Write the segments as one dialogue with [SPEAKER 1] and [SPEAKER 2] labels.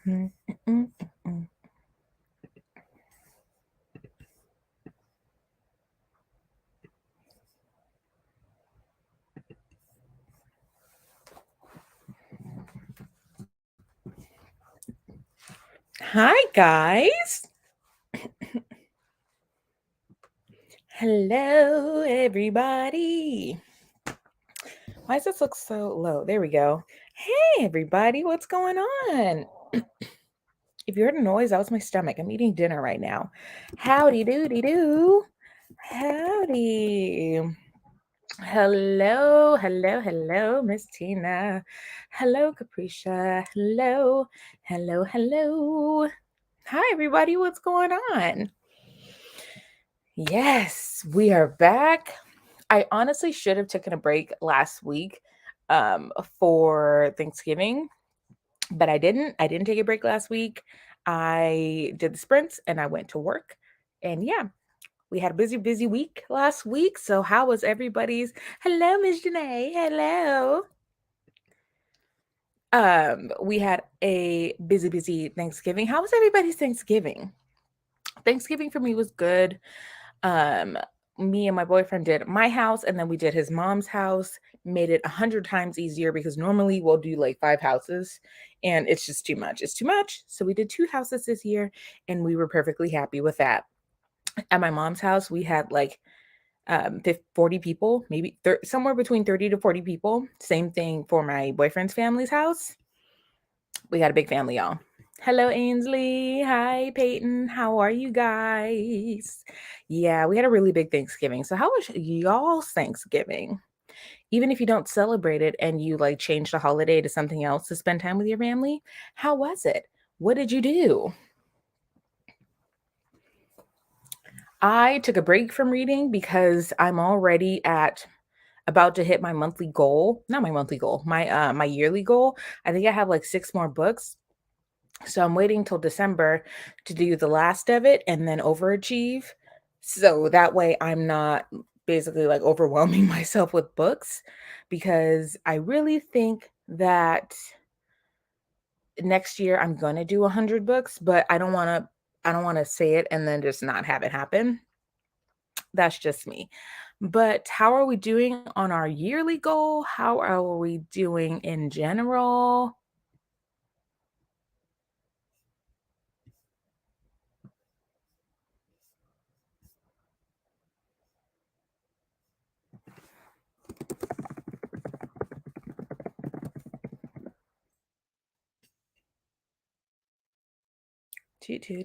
[SPEAKER 1] Mm, mm, mm, mm. Hi, guys. Hello, everybody. Why does this look so low? There we go. Hey, everybody. What's going on? If you heard a noise, that was my stomach. I'm eating dinner right now. Howdy doody doo. Howdy. Hello, Miss Tina. Hello, Capricia. Hello. Hi, everybody. What's going on? Yes, we are back. I honestly should have taken a break last week for Thanksgiving, but I didn't. I didn't take a break last week. I did the sprints and I went to work. And yeah, we had a busy week last week. So how was everybody's? Hello, Miss Janae. Hello. We had a busy Thanksgiving. How was everybody's Thanksgiving? Thanksgiving for me was good. Um, Me and my boyfriend did my house and then we did his mom's house. Made it 100 times easier because normally we'll do like 5 houses and it's just too much. It's too much. So we did 2 houses this year and we were perfectly happy with that. At my mom's house, we had like 40 people, maybe somewhere between 30 to 40 people. Same thing for my boyfriend's family's house. We got a big family, y'all. Hello, Ainsley. Hi, Peyton. How are you guys? Yeah, we had a really big Thanksgiving. So, how was y'all's Thanksgiving? Even if you don't celebrate it and you like change the holiday to something else to spend time with your family, how was it? What did you do? I took a break from reading because I'm already at about to hit my monthly goal. Not my monthly goal, my yearly goal. I think I have like 6 more books. So I'm waiting till December to do the last of it and then overachieve. So that way I'm not basically like overwhelming myself with books because I really think that next year I'm going to do 100 books, but I don't want to say it and then just not have it happen. That's just me. But how are we doing on our yearly goal? How are we doing in general?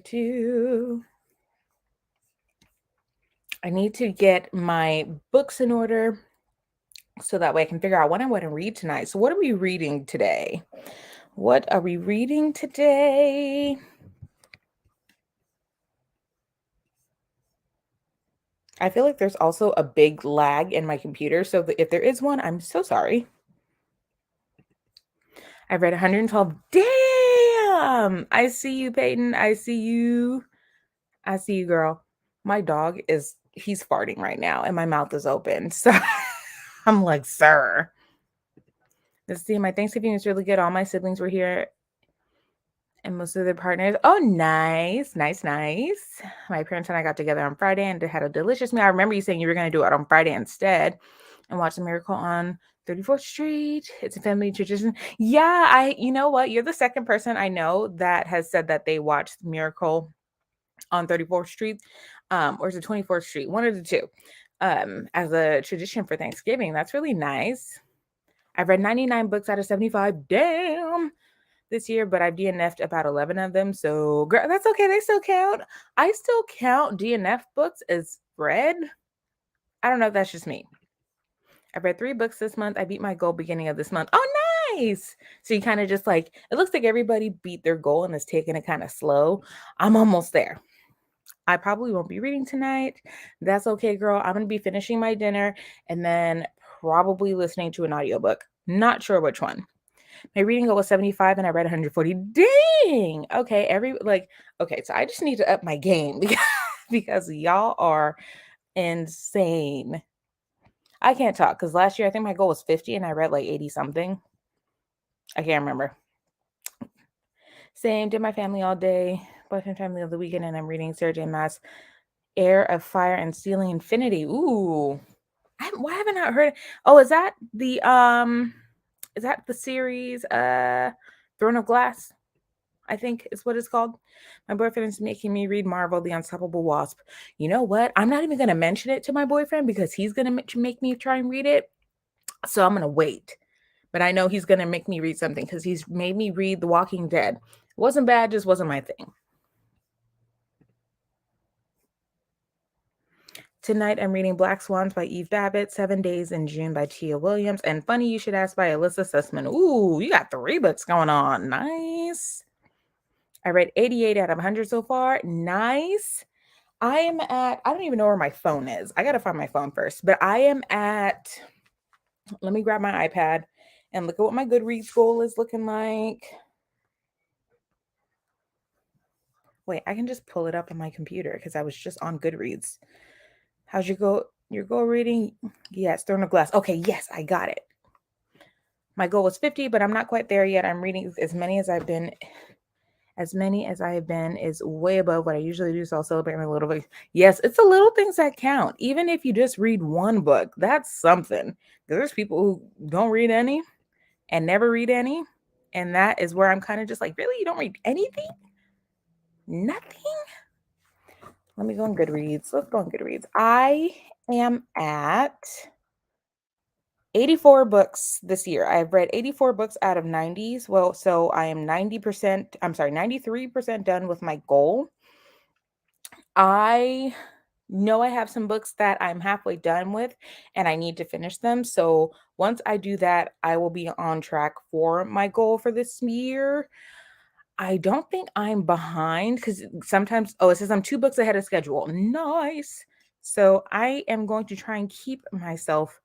[SPEAKER 1] Two. I need to get my books in order so that way I can figure out what I want to read tonight. So, what are we reading today? What are we reading today? I feel like there's also a big lag in my computer. So, if there is one, I'm so sorry. I've read 112. Damn! I see you, Peyton. I see you. I see you, girl. My dog he's farting right now and my mouth is open. So, I'm like, sir. Let's see. My Thanksgiving was really good. All my siblings were here and most of their partners. Oh, nice. My parents and I got together on Friday and had a delicious meal. I remember you saying you were going to do it on Friday instead and watch The Miracle on 34th Street. It's a family tradition. Yeah, you know what? You're the second person I know that has said that they watched The Miracle on 34th Street, or is it 24th Street? One of the two, as a tradition for Thanksgiving. That's really nice. I've read 99 books out of 75. Damn. This year, but I've DNF'd about 11 of them. So, girl, that's okay. They still count. I still count DNF books as read. I don't know if that's just me. I've read 3 books this month. I beat my goal beginning of this month. Oh, nice. So you kind of just like, it looks like everybody beat their goal and is taking it kind of slow. I'm almost there. I probably won't be reading tonight. That's okay, girl. I'm going to be finishing my dinner and then probably listening to an audiobook. Not sure which one. My reading goal was 75 and I read 140. Dang. Okay, so I just need to up my game because y'all are insane. I can't talk because last year I think my goal was 50 and I read like 80 something. I can't remember. Same. Did my family all day. Boyfriend family of the weekend, and I'm reading Sarah J. Maas' Air of Fire and Stealing Infinity. Ooh. Why haven't I heard? Oh, is that the series Throne of Glass? I think is what it's called. My boyfriend is making me read Marvel The Unstoppable Wasp. You know what? I'm not even going to mention it to my boyfriend because he's going to make me try and read it. So I'm going to wait. But I know he's going to make me read something because he's made me read The Walking Dead. It wasn't bad, just wasn't my thing. Tonight, I'm reading Black Swans by Eve Babbitt, 7 Days in June by Tia Williams, and Funny You Should Ask by Alyssa Sussman. Ooh, you got 3 books going on. Nice. I read 88 out of 100 so far. Nice. I don't even know where my phone is. I got to find my phone first, but let me grab my iPad and look at what my Goodreads goal is looking like. Wait, I can just pull it up on my computer because I was just on Goodreads. How's your goal reading? Yes, Throne of Glass. Okay, yes, I got it. My goal was 50, but I'm not quite there yet. I'm reading as many as I have been is way above what I usually do. So I'll celebrate my little books. Yes, it's the little things that count. Even if you just read one book, that's something. There's people who don't read any and never read any. And that is where I'm kind of just like, really? You don't read anything? Nothing? Let me go on Goodreads. Let's go on Goodreads. I am at 84 books this year. I've read 84 books out of 90s. Well, so I am 93% done with my goal. I know I have some books that I'm halfway done with and I need to finish them. So once I do that, I will be on track for my goal for this year. I don't think I'm behind because sometimes, it says I'm 2 books ahead of schedule. Nice. So I am going to try and keep myself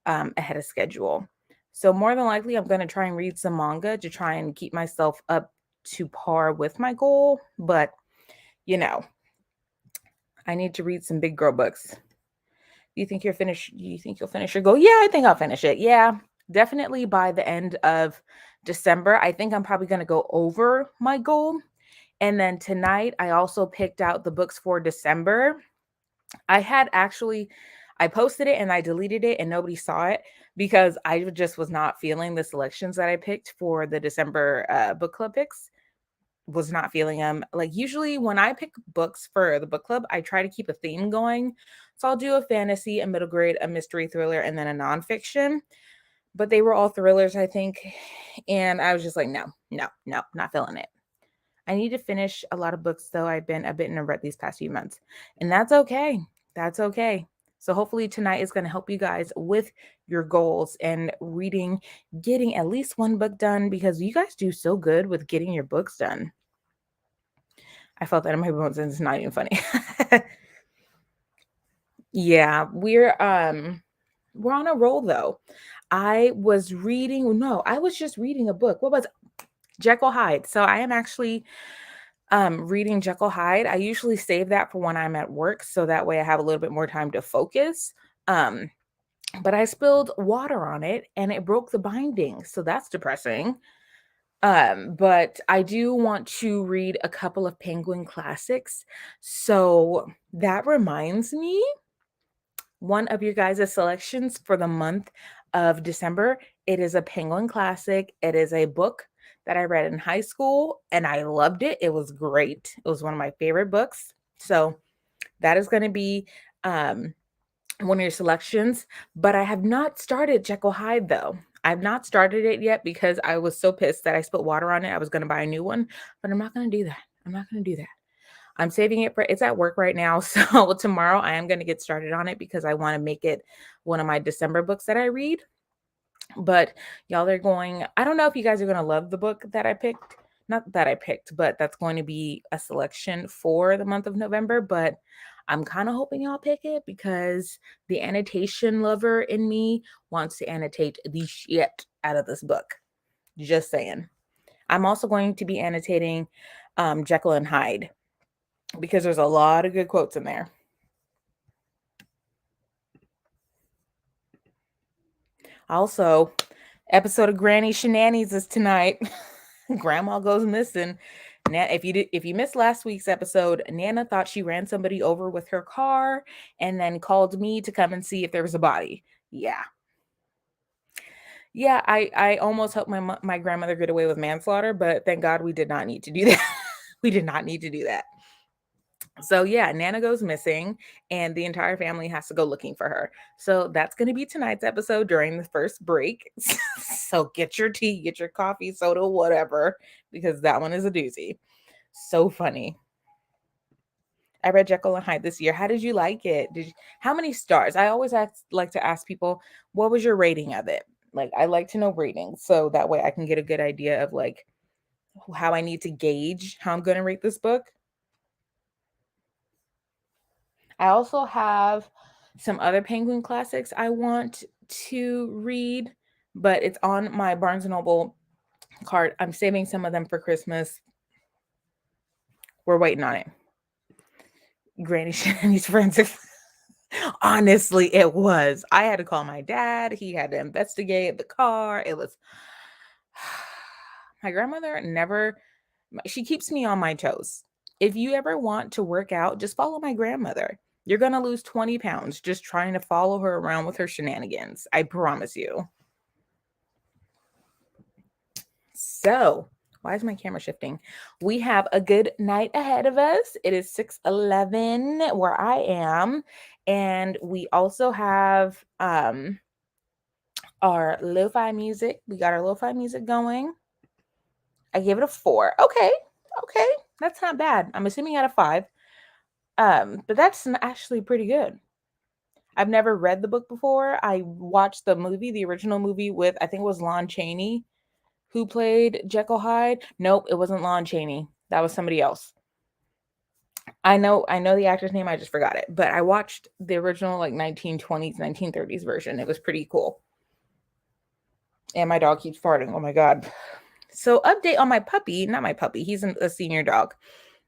[SPEAKER 1] ahead of schedule. So more than likely, I'm going to try and read some manga to try and keep myself up to par with my goal. But, I need to read some big girl books. Do you think you'll finish your goal? Yeah, I think I'll finish it. Yeah, definitely by the end of December. I think I'm probably going to go over my goal. And then tonight, I also picked out the books for December. I posted it and I deleted it and nobody saw it because I just was not feeling the selections that I picked for the December book club picks. Was not feeling them. Like usually when I pick books for the book club, I try to keep a theme going. So I'll do a fantasy, a middle grade, a mystery thriller, and then a nonfiction. But they were all thrillers, I think. And I was just like, no, not feeling it. I need to finish a lot of books, though. I've been a bit in a rut these past few months. And that's okay. That's okay. So hopefully tonight is going to help you guys with your goals and reading, getting at least one book done because you guys do so good with getting your books done. I felt that in my bones and it's not even funny. Yeah, we're on a roll though. I was just reading a book. What was it? Jekyll Hyde. So I am actually reading Jekyll Hyde. I usually save that for when I'm at work so that way I have a little bit more time to focus. But I spilled water on it and it broke the binding. So that's depressing. But I do want to read a couple of Penguin classics. So that reminds me, one of your guys' selections for the month of December. It is a Penguin classic. It is a book that I read in high school and I loved it. It was great. It was one of my favorite books. So that is going to be one of your selections. But I have not started Jekyll Hyde though. I've not started it yet because I was so pissed that I spilled water on it. I was going to buy a new one, but I'm not going to do that. I'm not going to do that. I'm saving it it's at work right now. So tomorrow I am going to get started on it because I want to make it one of my December books that I read. But y'all are I don't know if you guys are going to love the book that I picked. Not that I picked, but that's going to be a selection for the month of November. But I'm kind of hoping y'all pick it because the annotation lover in me wants to annotate the shit out of this book. Just saying. I'm also going to be annotating Jekyll and Hyde because there's a lot of good quotes in there. Also, episode of Granny Shenanigans is tonight. Grandma goes missing. If you missed last week's episode, Nana thought she ran somebody over with her car and then called me to come and see if there was a body. Yeah. Yeah, I almost helped my grandmother get away with manslaughter, but thank God we did not need to do that. We did not need to do that. So yeah, Nana goes missing and the entire family has to go looking for her. So that's going to be tonight's episode during the first break. So get your tea, get your coffee, soda, whatever, because that one is a doozy. So funny. I read Jekyll and Hyde this year. How did you like it? How many stars? I always like to ask people, what was your rating of it? Like, I like to know ratings so that way I can get a good idea of like how I need to gauge how I'm going to rate this book. I also have some other Penguin classics I want to read, but it's on my Barnes and Noble cart. I'm saving some of them for Christmas. We're waiting on it. Granny Shanny's Forensic. Honestly, it was. I had to call my dad. He had to investigate the car. It was my grandmother never, she keeps me on my toes. If you ever want to work out, just follow my grandmother. You're going to lose 20 pounds just trying to follow her around with her shenanigans. I promise you. So, why is my camera shifting? We have a good night ahead of us. It is 6:11 where I am. And we also have our lo-fi music. We got our lo-fi music going. I gave it a 4. Okay. That's not bad. I'm assuming out of 5. But that's actually pretty good. I've never read the book before. I watched the movie, the original movie with, I think it was Lon Chaney who played Jekyll Hyde. Nope, it wasn't Lon Chaney. That was somebody else. I know the actor's name, I just forgot it. But I watched the original like 1920s, 1930s version. It was pretty cool. And my dog keeps farting. Oh my God. So update on my puppy, not my puppy, he's a senior dog.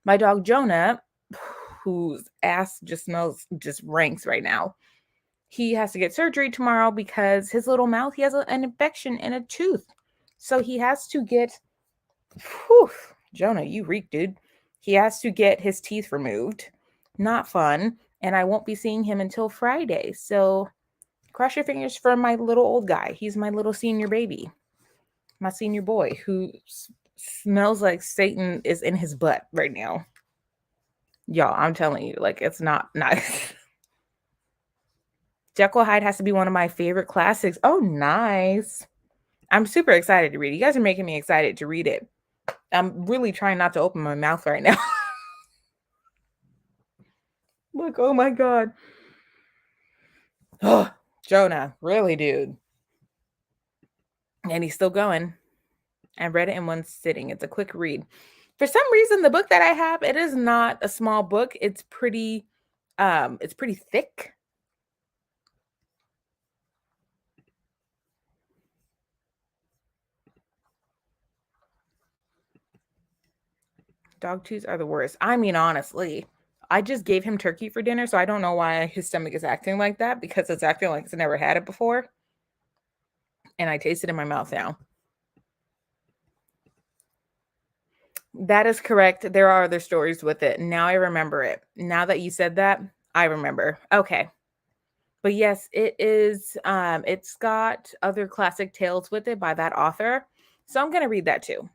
[SPEAKER 1] My dog Jonah, whose ass just ranks right now. He has to get surgery tomorrow because his little mouth, he has an infection in a tooth. So he has to get, Jonah, you reek, dude. He has to get his teeth removed. Not fun. And I won't be seeing him until Friday. So cross your fingers for my little old guy. He's my little senior baby. My senior boy who smells like Satan is in his butt right now. Y'all, I'm telling you, like, it's not nice. Jekyll Hyde has to be one of my favorite classics. Oh, nice. I'm super excited to read it. You guys are making me excited to read it. I'm really trying not to open my mouth right now. Look, oh my God. Oh, Jonah, really, dude. And he's still going. I read it in one sitting. It's a quick read. For some reason, the book that I have, it is not a small book. It's pretty thick. Dog chews are the worst. I mean, honestly, I just gave him turkey for dinner, so I don't know why his stomach is acting like that, because it's acting like it's never had it before. And I taste it in my mouth now. That is correct. There are other stories with it. Now I remember it. Now that you said that, I remember. Okay. But yes, it is it's got other classic tales with it by that author. So I'm going to read that too.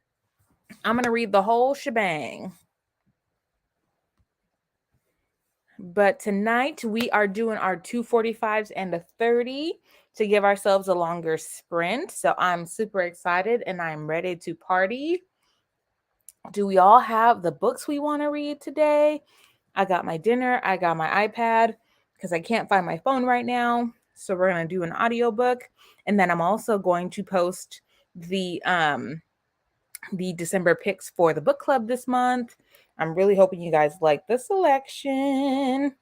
[SPEAKER 1] I'm going to read the whole shebang. But tonight we are doing our 245s and a 30 to give ourselves a longer sprint. So I'm super excited and I'm ready to party. Do we all have the books we want to read today? I got my dinner. I got my iPad because I can't find my phone right now. So we're going to do an audiobook. And then I'm also going to post the December picks for the book club this month. I'm really hoping you guys like the selection.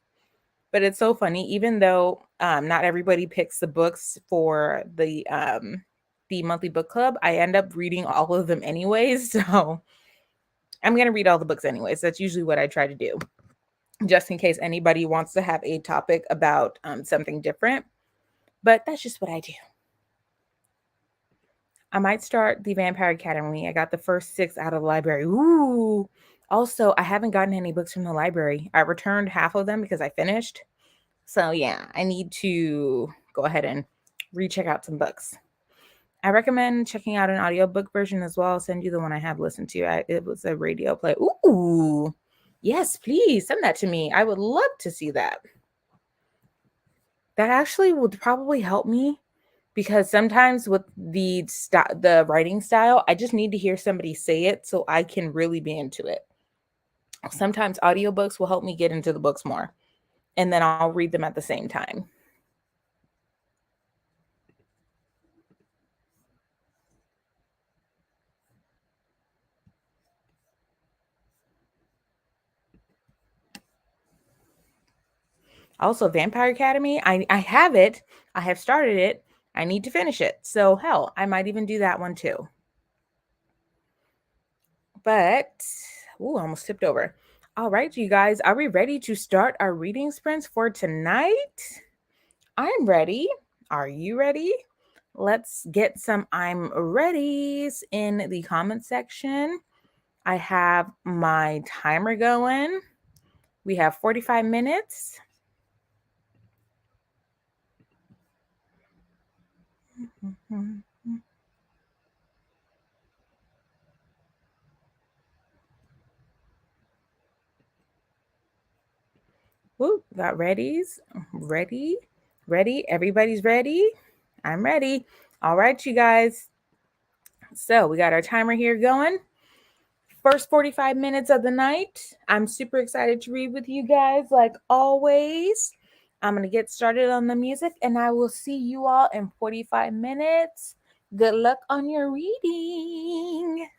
[SPEAKER 1] But it's so funny, even though not everybody picks the books for the monthly book club, I end up reading all of them anyways. So I'm going to read all the books anyways. That's usually what I try to do, just in case anybody wants to have a topic about something different. But that's just what I do. I might start the Vampire Academy. I got the first 6 out of the library. Ooh. Also, I haven't gotten any books from the library. I returned half of them because I finished. So yeah, I need to go ahead and recheck out some books. I recommend checking out an audiobook version as well. I'll send you the one I have listened to. It was a radio play. Ooh. Yes, please send that to me. I would love to see that. That actually would probably help me because sometimes with the writing style, I just need to hear somebody say it so I can really be into it. Sometimes audiobooks will help me get into the books more, and then I'll read them at the same time. Also, Vampire Academy, I have it. I have started it. I need to finish it. So hell, I might even do that one too. But ooh, I almost tipped over. All right, you guys, are we ready to start our reading sprints for tonight? I'm ready. Are you ready? Let's get some I'm readies in the comment section. I have my timer going. We have 45 minutes. Woo, got readies. Ready? Ready? Everybody's ready? I'm ready. All right, you guys. So we got our timer here going. First 45 minutes of the night. I'm super excited to read with you guys, like always. I'm going to get started on the music and I will see you all in 45 minutes. Good luck on your reading.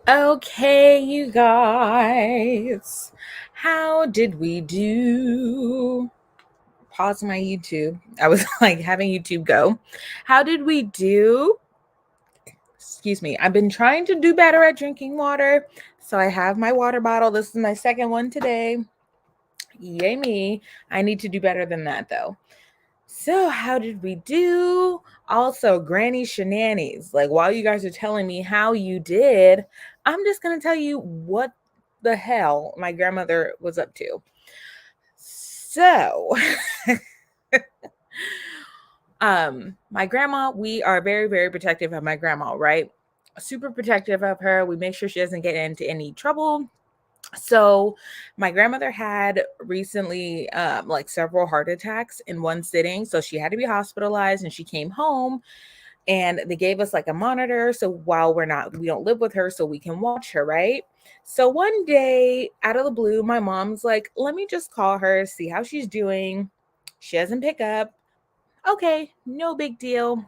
[SPEAKER 1] Okay, you guys, how did we do? Pause my YouTube. I was like having YouTube go. How did we do? Excuse me. I've been trying to do better at drinking water. So I have my water bottle. This is my second one today. Yay me. I need to do better than that though. So, how did we do? Also, granny shenanigans. Like, while you guys are telling me how you did, I'm just going to tell you what the hell my grandmother was up to. So, my grandma, we are very, very protective of my grandma, right? Super protective of her. We make sure she doesn't get into any trouble. So my grandmother had recently like several heart attacks in one sitting. So she had to be hospitalized and she came home and they gave us like a monitor. So while we don't live with her, so we can watch her, right? So one day out of the blue, my mom's like, let me just call her, see how she's doing. She doesn't pick up. Okay, no big deal.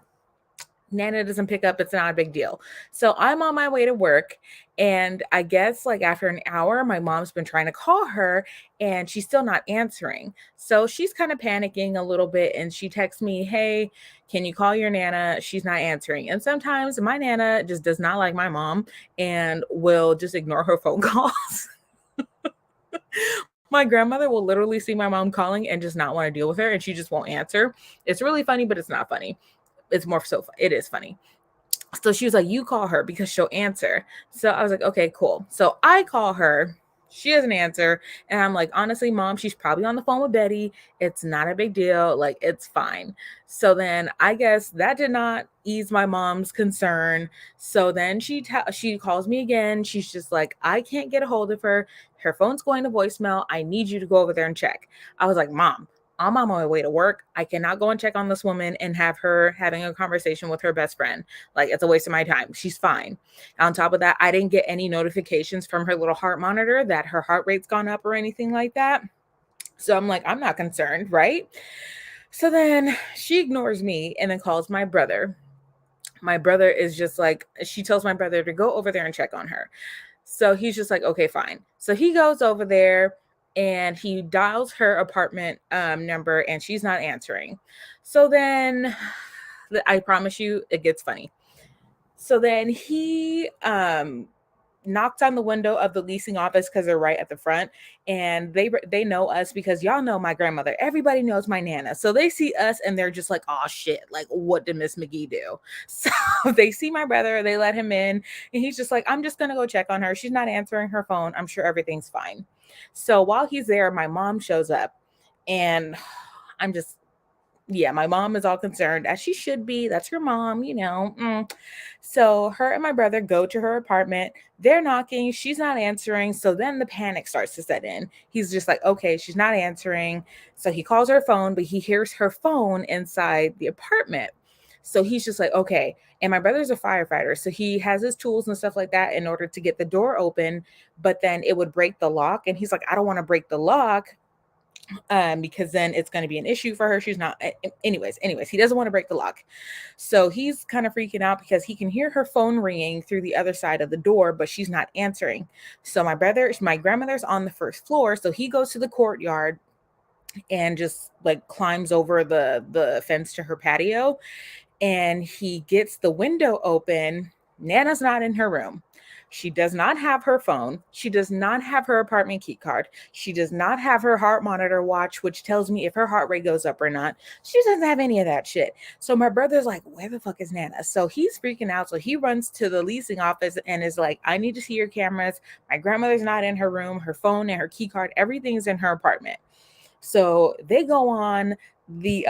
[SPEAKER 1] Nana doesn't pick up, it's not a big deal. So I'm on my way to work. And I guess like after an hour, my mom's been trying to call her and she's still not answering. So she's kind of panicking a little bit and she texts me, hey, can you call your Nana? She's not answering. And sometimes my Nana just does not like my mom and will just ignore her phone calls. My grandmother will literally see my mom calling and just not want to deal with her and she just won't answer. It's really funny, but it's not funny. It's more so it is funny. So she was like, you call her because she'll answer. So I was like, okay, cool. So I call her. She doesn't answer. And I'm like, honestly, mom, she's probably on the phone with Betty. It's not a big deal. Like, it's fine. So then I guess that did not ease my mom's concern. So then she calls me again. She's just like, I can't get a hold of her. Her phone's going to voicemail. I need you to go over there and check. I was like, mom, I'm on my way to work. I cannot go and check on this woman and have her having a conversation with her best friend. Like, it's a waste of my time. She's fine. On top of that, I didn't get any notifications from her little heart monitor that her heart rate's gone up or anything like that. So I'm like, I'm not concerned, right? So then she ignores me and then calls my brother. My brother is just like, she tells my brother to go over there and check on her. So he's just like, okay, fine. So he goes over there and he dials her apartment number and she's not answering. So then I promise you it gets funny. So then he knocked on the window of the leasing office because they're right at the front, and they know us because y'all know my grandmother. Everybody knows my Nana, so they see us and they're just like, "Oh shit! Like, what did Miss McGee do?" So they see my brother, they let him in, and he's just like, "I'm just gonna go check on her. She's not answering her phone. I'm sure everything's fine." So while he's there, my mom shows up, and I'm just yeah, my mom is all concerned, as she should be. That's her mom, you know. So her and my brother go to her apartment. They're knocking. She's not answering. So then the panic starts to set in. He's just like, okay, she's not answering. So he calls her phone, but he hears her phone inside the apartment. So he's just like, okay. And my brother's a firefighter. So he has his tools and stuff like that in order to get the door open. But then it would break the lock. And he's like, I don't want to break the lock because then it's going to be an issue for her. She's not, anyways, he doesn't want to break the lock. So he's kind of freaking out because he can hear her phone ringing through the other side of the door, but she's not answering. So my grandmother's on the first floor. So he goes to the courtyard and just like climbs over the fence to her patio, and he gets the window open. Nana's not in her room. She does not have her phone. She does not have her apartment key card. She does not have her heart monitor watch, which tells me if her heart rate goes up or not. She doesn't have any of that shit. So my brother's like, where the fuck is Nana? So he's freaking out. So he runs to the leasing office and is like, I need to see your cameras. My grandmother's not in her room. Her phone and her key card, everything's in her apartment. So they go on the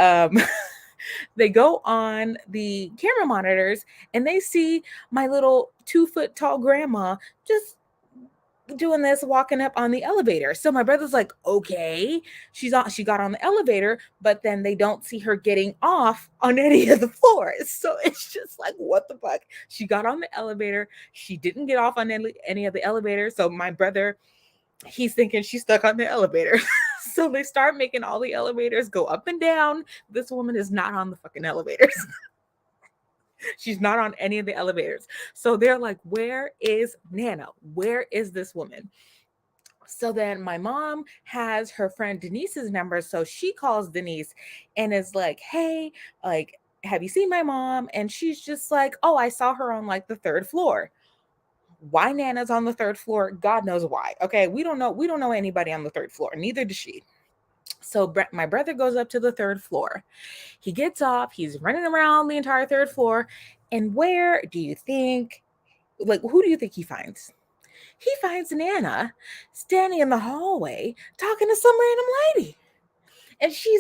[SPEAKER 1] they go on the camera monitors and they see my little 2-foot tall grandma just doing this, walking up on the elevator. So my brother's like, okay, she got on the elevator, but then they don't see her getting off on any of the floors. So it's just like, what the fuck? She got on the elevator. She didn't get off on any of the elevators. So my brother, he's thinking she's stuck on the elevator. So they start making all the elevators go up and down. This woman is not on the fucking elevators. She's not on any of the elevators. So they're like, where is Nana? Where is this woman? So then my mom has her friend Denise's number. So she calls Denise and is like, hey, like, have you seen my mom? And she's just like, oh, I saw her on like the third floor. Why Nana's on the third floor? God knows why. Okay. We don't know. We don't know anybody on the third floor. Neither does she. So my brother goes up to the third floor. He gets off. He's running around the entire third floor. And where do you think, like, who do you think he finds? He finds Nana standing in the hallway talking to some random lady. And she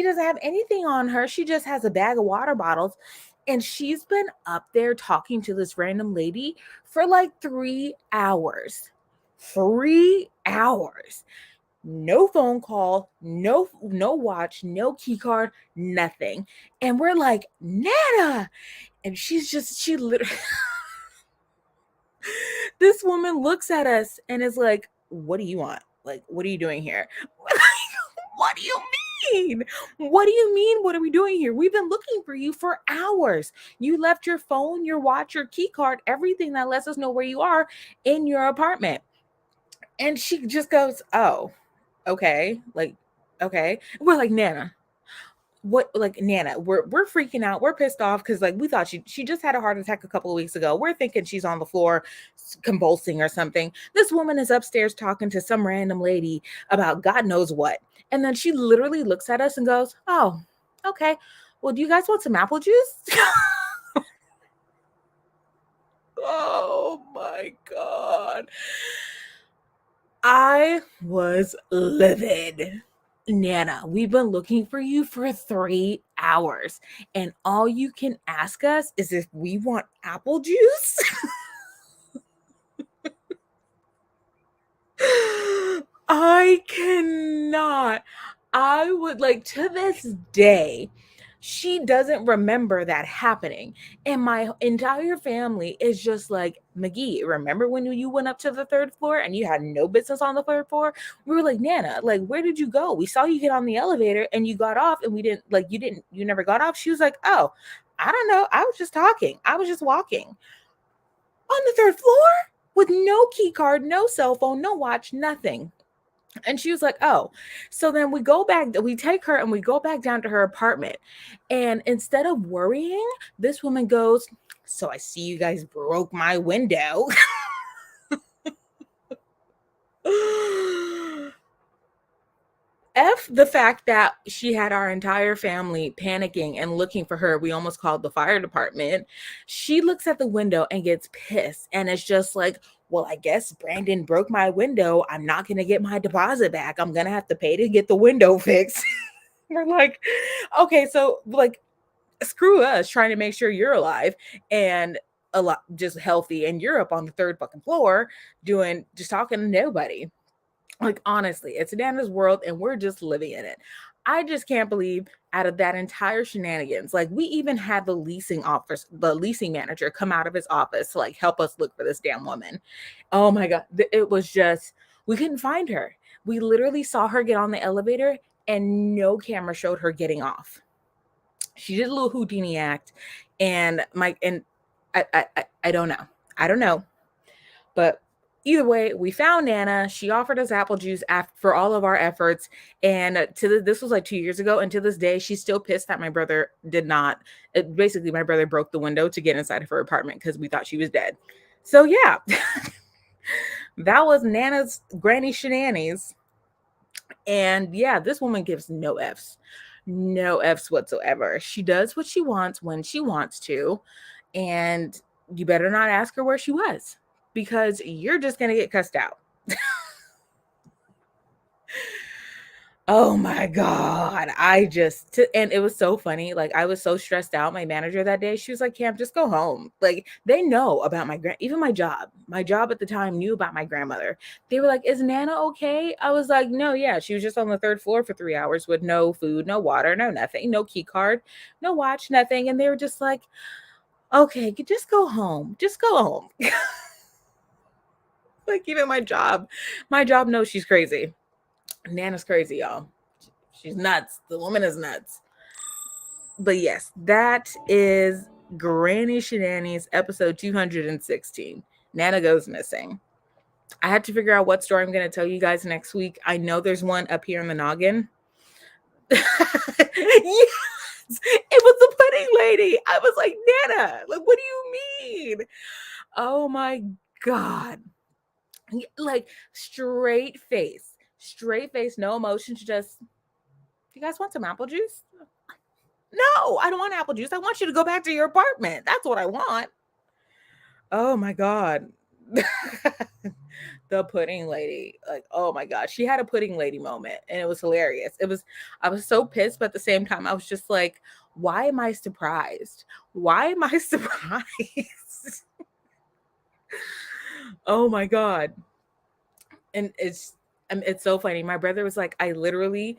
[SPEAKER 1] doesn't have anything on her. She just has a bag of water bottles. And she's been up there talking to this random lady for like 3 hours. 3 hours. No phone call, no watch, no key card, nothing. And we're like, Nana. And she literally this woman looks at us and is like, what do you want? Like, what are you doing here? What do you mean? What do you mean? What are we doing here? We've been looking for you for hours. You left your phone, your watch, your key card, everything that lets us know where you are in your apartment. And she just goes, oh, okay. Like, okay. We're like, Nana, what, like, Nana, we're freaking out, we're pissed off because like we thought she just had a heart attack a couple of weeks ago. We're thinking she's on the floor convulsing or something. This woman is upstairs talking to some random lady about God knows what, and then she literally looks at us and goes, oh, okay, well, do you guys want some apple juice? Oh my god, I was livid. Nana, we've been looking for you for 3 hours, and all you can ask us is if we want apple juice. I cannot. I would like, to this day, she doesn't remember that happening. And my entire family is just like, McGee, remember when you went up to the third floor and you had no business on the third floor? We were like, Nana, like, where did you go? We saw you get on the elevator and you got off and we didn't, like, you never got off. She was like, oh, I don't know. I was just talking. I was just walking on the third floor with no key card, no cell phone, no watch, nothing. And she was like, oh. So then we take her and we go back down to her apartment. And instead of worrying, this woman goes, so I see you guys broke my window. F the fact that she had our entire family panicking and looking for her. We almost called the fire department. She looks at the window and gets pissed. And it's just like, well, I guess Brandon broke my window. I'm not going to get my deposit back. I'm going to have to pay to get the window fixed. We're like, okay, so like, screw us trying to make sure you're alive and a lot just healthy. And you're up on the third fucking floor just talking to nobody. Like, honestly, it's Nana's world and we're just living in it. I just can't believe out of that entire shenanigans, like, we even had the leasing manager come out of his office to like help us look for this damn woman. Oh my God. It was just, we couldn't find her. We literally saw her get on the elevator and no camera showed her getting off. She did a little Houdini act and I don't know. I don't know. But either way, we found Nana. She offered us apple juice for all of our efforts. And this was like 2 years ago. And to this day, she's still pissed that my brother did not. Basically, my brother broke the window to get inside of her apartment because we thought she was dead. So yeah, that was Nana's granny shenanigans. And yeah, this woman gives no F's. No F's whatsoever. She does what she wants when she wants to. And you better not ask her where she was, because you're just going to get cussed out. Oh my God. And it was so funny. Like, I was so stressed out. My manager that day, she was like, Cam, just go home. Like, they know about even my job. My job at the time knew about my grandmother. They were like, is Nana okay? I was like, no, yeah. She was just on the third floor for 3 hours with no food, no water, no nothing, no key card, no watch, nothing. And they were just like, okay, just go home. Just go home. Like, even my job knows she's crazy. Nana's crazy, y'all. She's nuts. The woman is nuts. But yes, that is Granny Shenanigans episode 216. Nana goes missing. I had to figure out what story I'm going to tell you guys next week. I know there's one up here in the noggin. Yes, it was the pudding lady. I was like, Nana, like, what do you mean? Oh my God. Like, straight face, no emotion. Just, you guys want some apple juice? No, I don't want apple juice. I want you to go back to your apartment. That's what I want. Oh my God. The pudding lady. Like, oh my God. She had a pudding lady moment and it was hilarious. I was so pissed, but at the same time, I was just like, why am I surprised? Why am I surprised? Oh my God. And it's so funny. My brother was like, I literally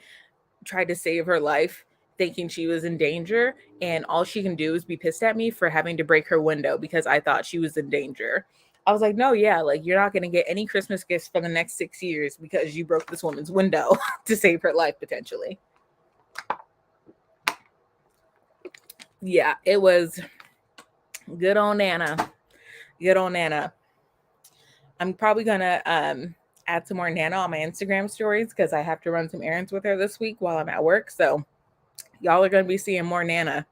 [SPEAKER 1] tried to save her life thinking she was in danger, and all she can do is be pissed at me for having to break her window because I thought she was in danger. I was like, no, yeah, like, you're not going to get any Christmas gifts for the next 6 years because you broke this woman's window to save her life potentially. Yeah, it was good on Nana. Good on Nana. I'm probably going to add some more Nana on my Instagram stories because I have to run some errands with her this week while I'm at work. So y'all are going to be seeing more Nana.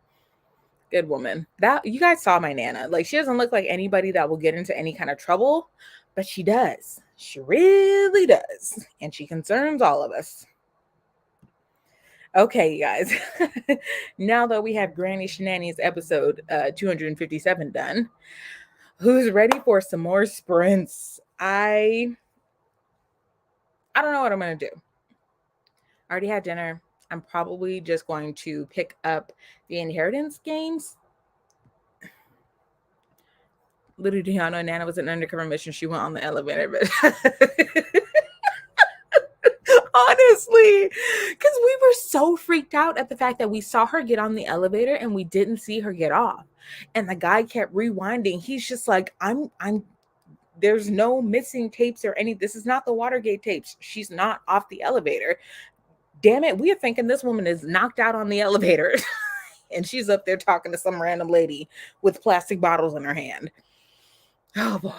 [SPEAKER 1] Good woman. That, you guys saw my Nana. Like, she doesn't look like anybody that will get into any kind of trouble, but she does. She really does. And she concerns all of us. Okay, you guys. Now that we have Granny Shenanigans episode 257 done, who's ready for some more sprints? I don't know what I'm going to do. I already had dinner. I'm probably just going to pick up the inheritance games. Little do y'all know, Nana was an undercover mission. She went on the elevator, but honestly, because we were so freaked out at the fact that we saw her get on the elevator and we didn't see her get off. And the guy kept rewinding. He's just like, there's no missing tapes or any, this is not the Watergate tapes. She's not off the elevator. Damn it. We are thinking this woman is knocked out on the elevator and she's up there talking to some random lady with plastic bottles in her hand. Oh boy.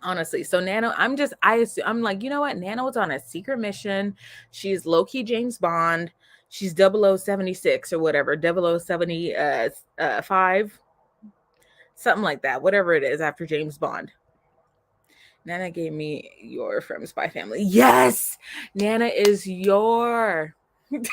[SPEAKER 1] Honestly, so Nana, I'm like, you know what? Nana was on a secret mission. She's low-key James Bond. She's 0076 or whatever, 0075, something like that, whatever it is after James Bond. Nana gave me your from Spy Family. Yes, Nana is your the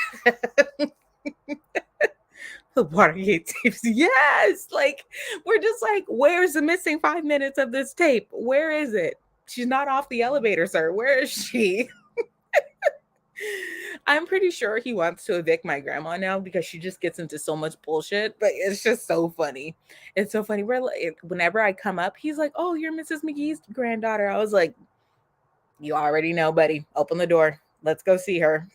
[SPEAKER 1] Watergate tapes. Yes, like, we're just like, where's the missing 5 minutes of this tape? Where is it? She's not off the elevator, sir. Where is she? I'm pretty sure he wants to evict my grandma now because she just gets into so much bullshit. But it's just so funny. It's so funny. Whenever I come up, he's like, "Oh, you're Mrs. McGee's granddaughter." I was like, "You already know, buddy. Open the door. Let's go see her."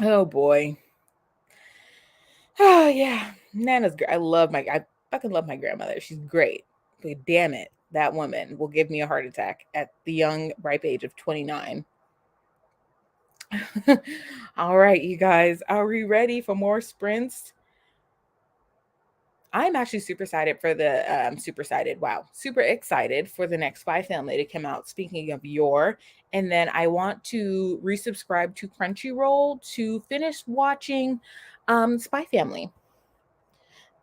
[SPEAKER 1] Oh boy. Oh yeah, Nana's great. I fucking love my grandmother. She's great. But damn it, that woman will give me a heart attack at the young, ripe age of 29. All right, you guys, are we ready for more sprints? I'm actually super excited for the super excited for the next Spy Family to come out. Speaking of your, and then I want to resubscribe to Crunchyroll to finish watching Spy Family.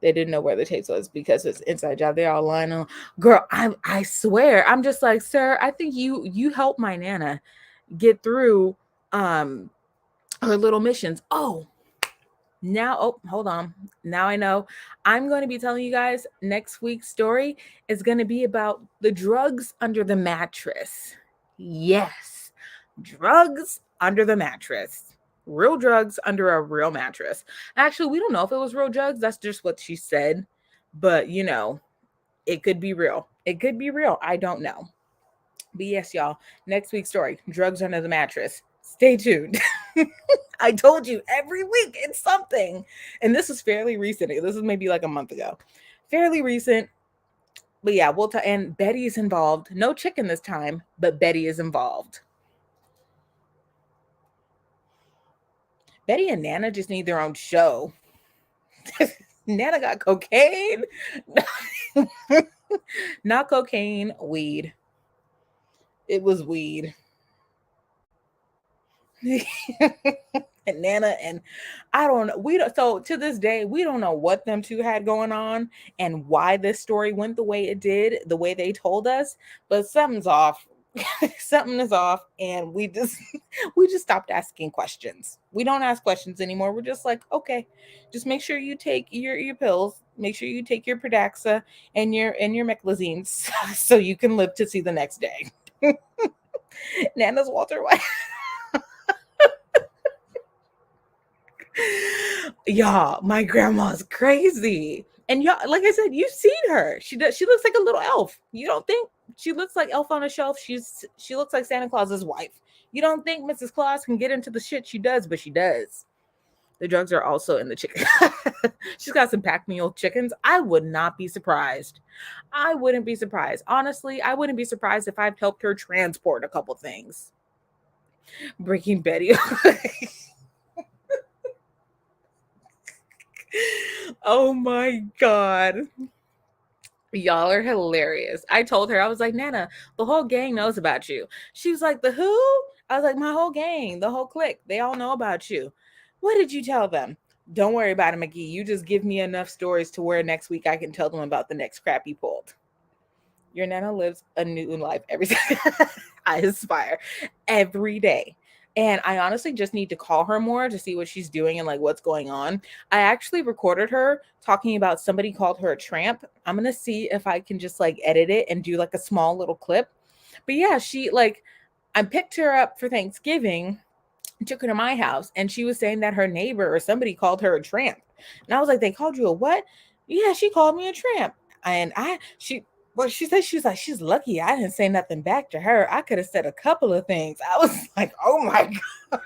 [SPEAKER 1] They didn't know where the tapes was because it's inside job. They're all lying on. Girl, I swear, I'm just like, sir, I think you helped my Nana get through her little missions. Oh, hold on. Now I know. I'm going to be telling you guys next week's story is going to be about the drugs under the mattress. Yes. Drugs under the mattress. Real drugs under a real mattress. Actually, we don't know if it was real drugs. That's just what she said. But, it could be real. It could be real. I don't know. But yes, y'all, next week's story, drugs under the mattress. Stay tuned. I told you every week it's something. And this is fairly recent. This is maybe like a month ago. Fairly recent. But yeah, and Betty is involved. No chicken this time, but Betty is involved. Betty and Nana just need their own show. Nana got cocaine. Not cocaine, weed. It was weed. And Nana and I don't know. We don't, so to this day, we don't know what them two had going on and why this story went the way it did, the way they told us, but something's off. Something is off, and we just we just stopped asking questions. We don't ask questions anymore. We're just like, okay, just make sure you take your pills, make sure you take your Pradaxa and your Meclizine so you can live to see the next day. Nana's Walter White. Y'all, my grandma's crazy. And y'all, like I said, you've seen her. She looks like a little elf. You don't think she looks like Elf on a Shelf? She looks like Santa Claus's wife. You don't think Mrs. Claus can get into the shit she does, but she does. The drugs are also in the chicken. She's got some pack mule chickens. I would not be surprised. I wouldn't be surprised. Honestly, I wouldn't be surprised if I've helped her transport a couple things. Breaking Betty. Oh my God. Y'all are hilarious. I told her, I was like, Nana, the whole gang knows about you. She was like, the who? I was like, my whole gang, the whole clique, they all know about you. What did you tell them? Don't worry about it, McGee. You just give me enough stories to where next week I can tell them about the next crap you pulled. Your Nana lives a new life every day. I aspire every day. And I honestly just need to call her more to see what she's doing and like what's going on. I actually recorded her talking about somebody called her a tramp. I'm going to see if I can just like edit it and do like a small little clip. But yeah, I picked her up for Thanksgiving, took her to my house, and she was saying that her neighbor or somebody called her a tramp. And I was like, they called you a what? Yeah, she called me a tramp. And she said, she was like, she's lucky I didn't say nothing back to her. I could have said a couple of things. I was like, oh my God.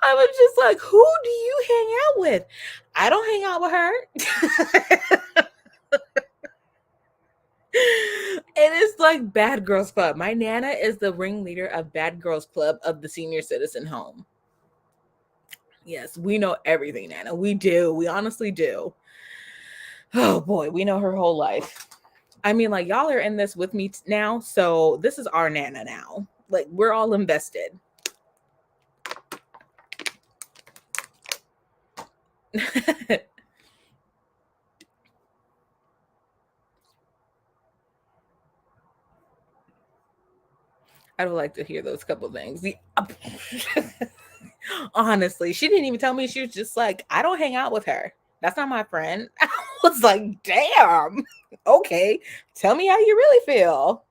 [SPEAKER 1] I was just like, who do you hang out with? I don't hang out with her. It is like Bad Girls Club. My Nana is the ringleader of Bad Girls Club of the senior citizen home. Yes, we know everything, Nana. We do. We honestly do. Oh boy, we know her whole life. I mean, like, y'all are in this with me now, so this is our Nana now. Like, we're all invested. I would like to hear those couple things. Honestly, she didn't even tell me. She was just like, I don't hang out with her. That's not my friend. I was like, damn. Okay, tell me how you really feel.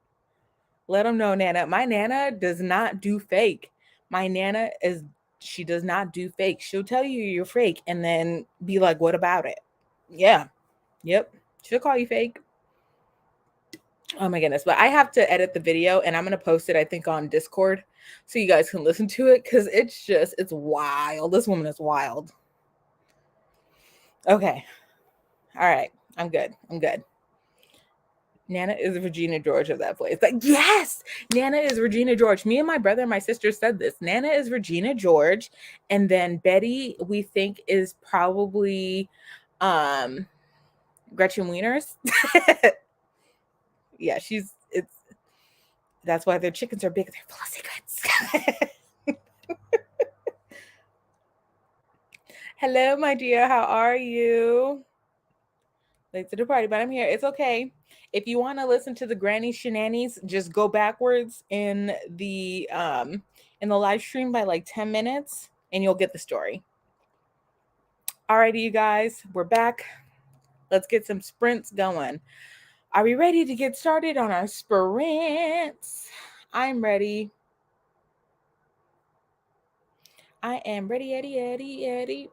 [SPEAKER 1] Let them know, Nana. My Nana does not do fake. My Nana she does not do fake. She'll tell you you're fake and then be like, what about it? Yeah. Yep. She'll call you fake. Oh my goodness. But I have to edit the video and I'm going to post it, I think, on Discord so you guys can listen to it because it's wild. This woman is wild. Okay. All right. I'm good. Nana is Regina George of that place. Like, yes, Nana is Regina George. Me and my brother and my sister said this. Nana is Regina George. And then Betty, we think, is probably Gretchen Wieners. Yeah, that's why their chickens are big. They're full of secrets. Hello, my dear. How are you? Late to the party, but I'm here. It's okay. If you want to listen to the granny shenanigans, just go backwards in the live stream by like 10 minutes and you'll get the story. Alrighty, you guys, we're back. Let's get some sprints going. Are we ready to get started on our sprints? I'm ready. I am ready, Eddie, Eddie, Eddie.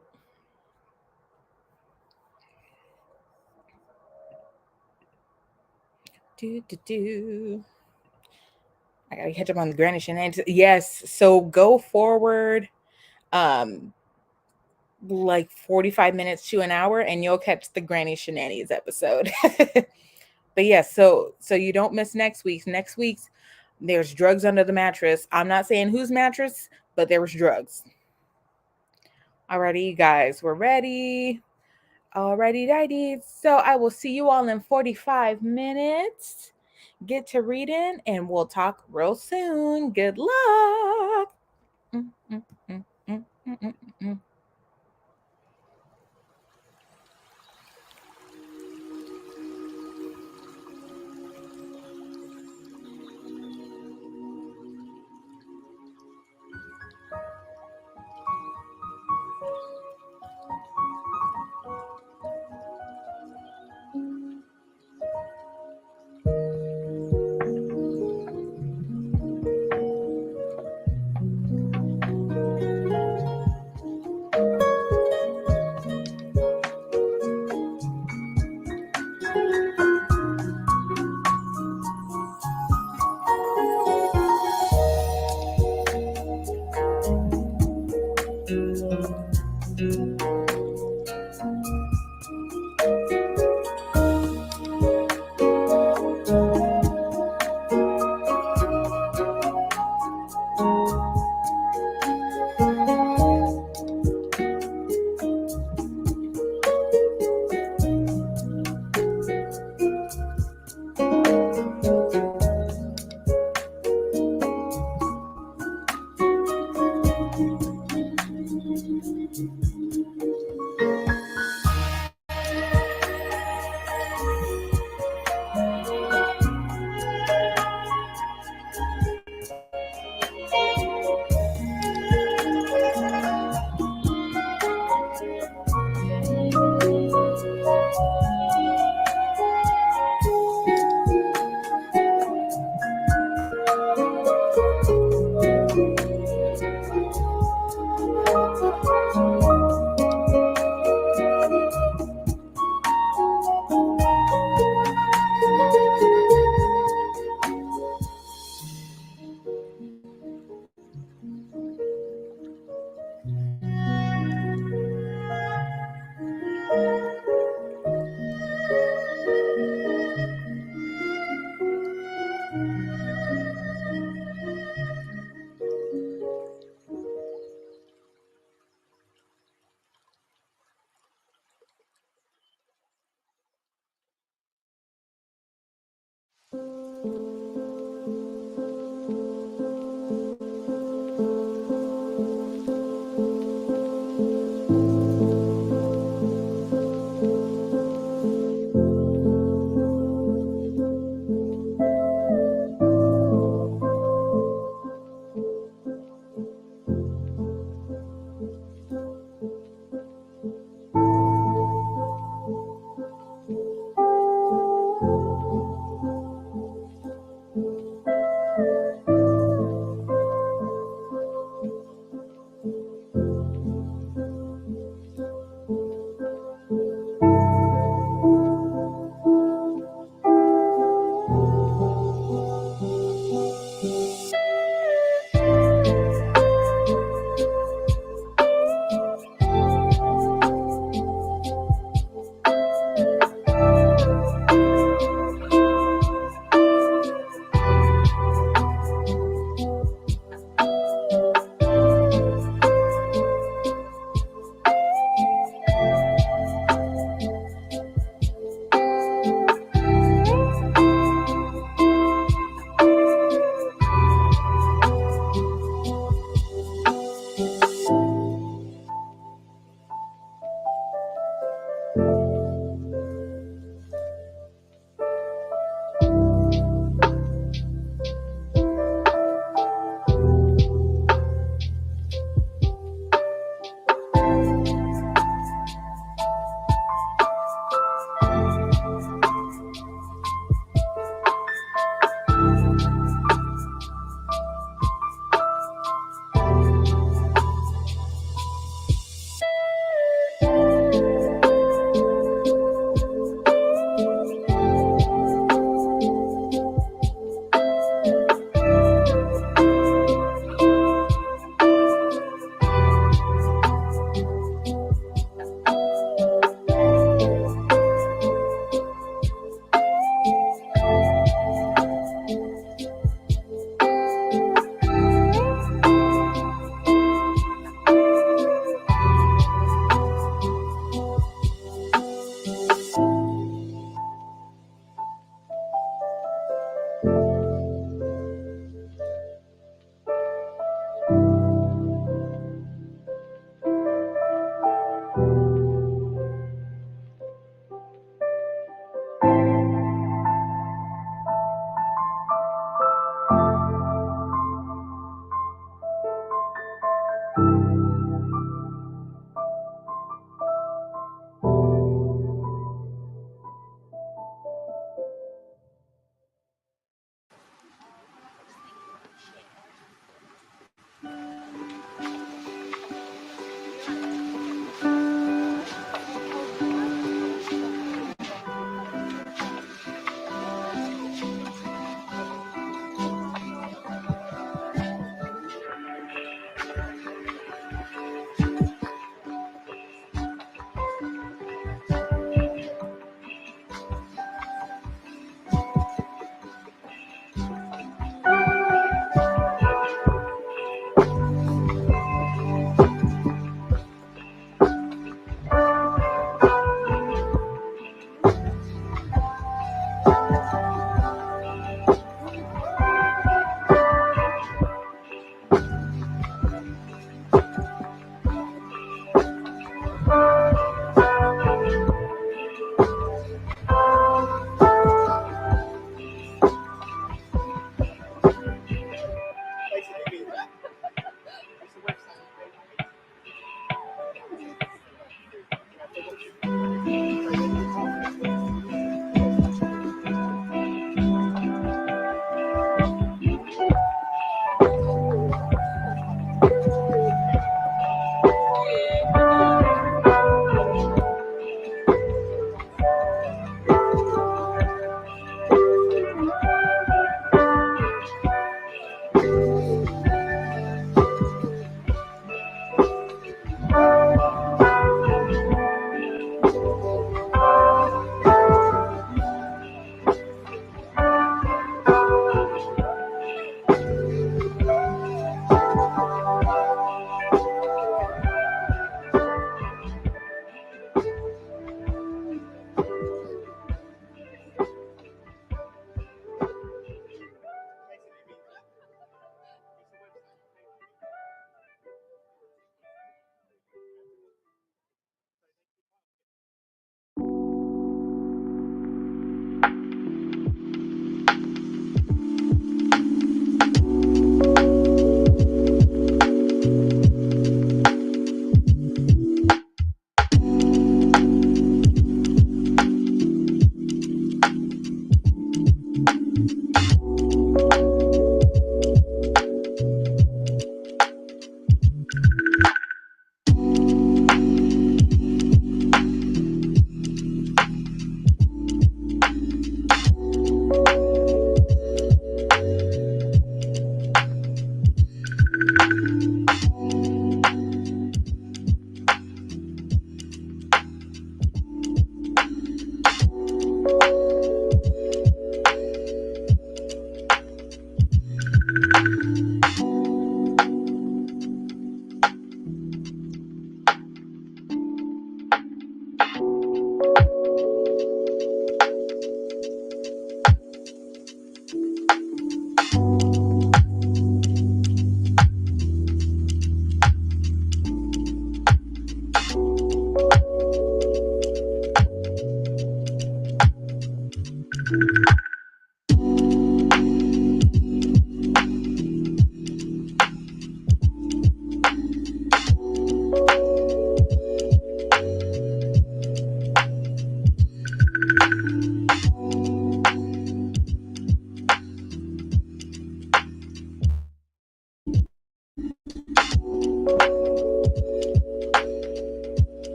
[SPEAKER 1] Do, do, do. I gotta catch up on the granny shenanigans. Yes, so go forward like 45 minutes to an hour and you'll catch the granny shenanigans episode. But yes, so you don't miss next week's. Next week's there's drugs under the mattress. I'm not saying whose mattress, but there was drugs. Alrighty, you guys, we're ready. Alrighty, righty. So I will see you all in 45 minutes. Get to reading and we'll talk real soon. Good luck. Mm, mm, mm, mm, mm, mm, mm.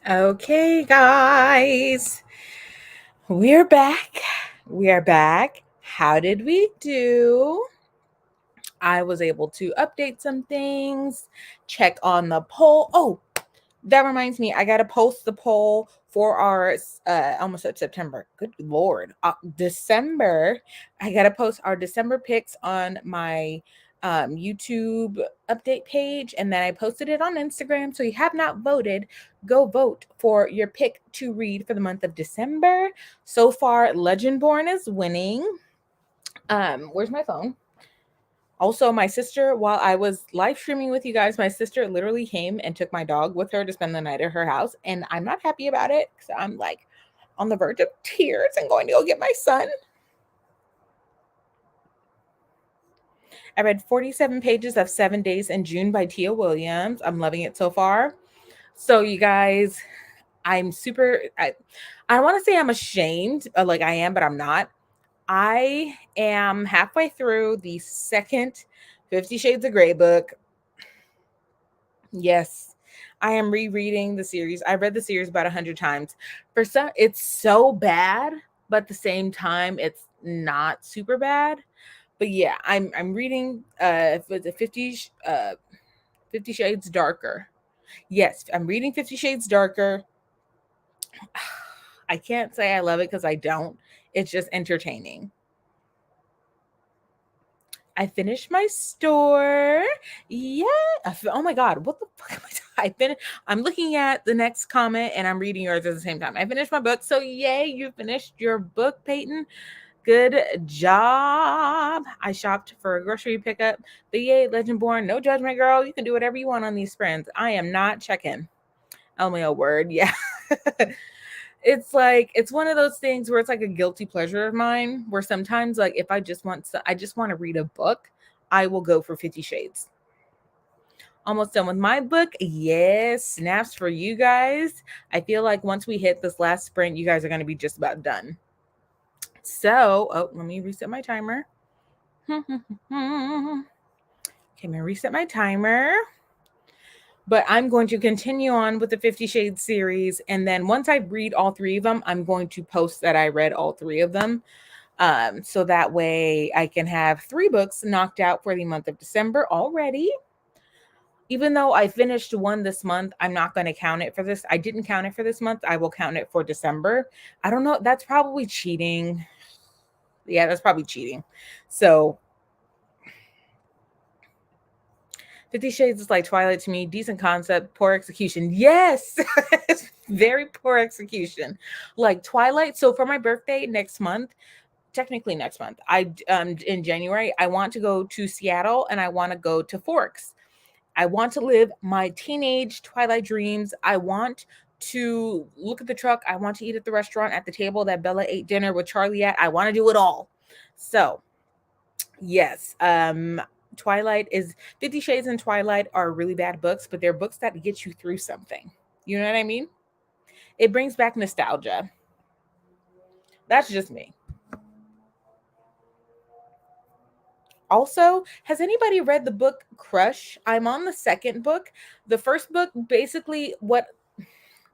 [SPEAKER 1] Okay, guys, we're back. We are back. How did we do? I was able to update some things, check on the poll. Oh, that reminds me, I got to post the poll for our almost at September. Good Lord. December. I got to post our December picks on my YouTube update page. And then I posted it on Instagram. So you have not voted, go vote for your pick to read for the month of December. So far, Legendborn is winning. Where's my phone? Also, my sister, while I was live streaming with you guys, my sister literally came and took my dog with her to spend the night at her house. And I'm not happy about it because I'm like on the verge of tears and going to go get my son. I read 47 pages of 7 Days in June by Tia Williams. I'm loving it so far. So, you guys, I'm super, I don't want to say I'm ashamed, like I am, but I'm not. I am halfway through the second 50 Shades of Grey book. Yes, I am rereading the series. I read the series about 100 times. For some, it's so bad, but at the same time, it's not super bad. But yeah, I'm reading 50 Shades Darker. Yes, I'm reading 50 Shades Darker. I can't say I love it because I don't. It's just entertaining. I finished my store. Yeah. Oh my God. What the fuck am I I'm looking at the next comment and I'm reading yours at the same time. I finished my book. So yay, you finished your book, Peyton. Good job. I shopped for a grocery pickup. But yay, Legendborn. No judgment, girl. You can do whatever you want on these friends. I am not checking. Only a word. Yeah. It's like it's one of those things where it's like a guilty pleasure of mine where sometimes like if I just want to read a book, I will go for 50 Shades. Almost done with my book. Yes, snaps for you guys. I feel like once we hit this last sprint, you guys are going to be just about done. So, oh, let me reset my timer. Okay, I'm going to reset my timer. But I'm going to continue on with the 50 Shades series. And then once I read all three of them, I'm going to post that I read all three of them. So that way I can have 3 books knocked out for the month of December already. Even though I finished one this month, I'm not going to count it for this. I didn't count it for this month. I will count it for December. I don't know. That's probably cheating. Yeah, that's probably cheating. So 50 Shades is like Twilight to me. Decent concept, poor execution. Yes, very poor execution. Like Twilight. So for my birthday next month, technically next month, in January, I want to go to Seattle and I want to go to Forks. I want to live my teenage Twilight dreams. I want to look at the truck. I want to eat at the restaurant at the table that Bella ate dinner with Charlie at. I want to do it all. So, yes, Twilight is 50 Shades and Twilight are really bad books, but they're books that get you through something. You know what I mean? It brings back nostalgia. That's just me. Also, has anybody read the book Crush? I'm on the second book. The first book, basically,